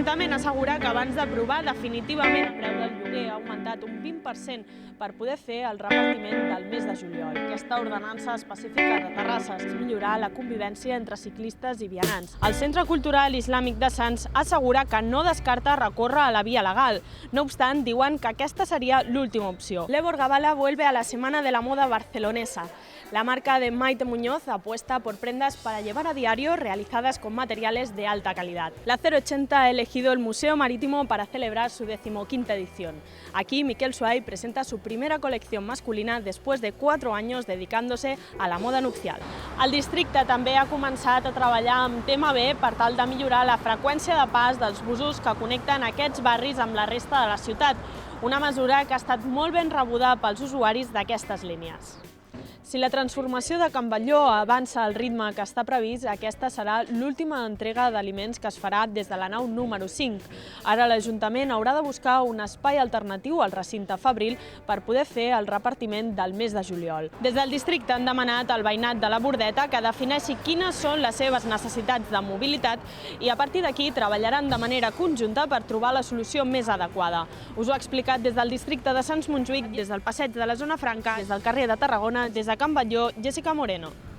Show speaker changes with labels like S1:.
S1: L'Ajuntament assegura que abans d'aprovar definitivament el preu del lloguer ha augmentat un 20% per poder fer el repartiment del mes de juliol. Aquesta ordenança específica de terrasses és millorar la convivència entre ciclistes i vianants. El Centre Cultural Islàmic de Sants assegura que no descarta recórrer a la via legal. No obstant, diuen que aquesta seria l'última opció. Lebor Gabala vuelve a la Semana de la Moda barcelonesa. La marca de Maite Muñoz apuesta por prendas para llevar a diario realizadas con materiales de alta calidad. La 080 ha elegido el Museo Marítimo para celebrar su 15ª edición. Aquí Miquel Suay presenta su primera colección masculina después de 4 años dedicándose a la moda nupcial. El districte també ha començat a treballar amb TMB per tal de millorar la freqüència de pas dels busos que connecten aquests barris amb la resta de la ciutat, una mesura que ha estat molt ben rebuda pels usuaris d'aquestes línies. Si la transformació de Can Batlló avança al ritme que està previst, aquesta serà l'última entrega d'aliments que es farà des de la nau número 5. Ara l'Ajuntament haurà de buscar un espai alternatiu al recinte fabril per poder fer el repartiment del mes de juliol. Des del districte han demanat al veïnat de la Bordeta que defineixi quines són les seves necessitats de mobilitat i a partir d'aquí treballaran de manera conjunta per trobar la solució més adequada. Us ho ha explicat des del districte de Sants Montjuïc, des del passeig de la Zona Franca, des del carrer de Tarragona, des de Can Batlló, Jessica Moreno.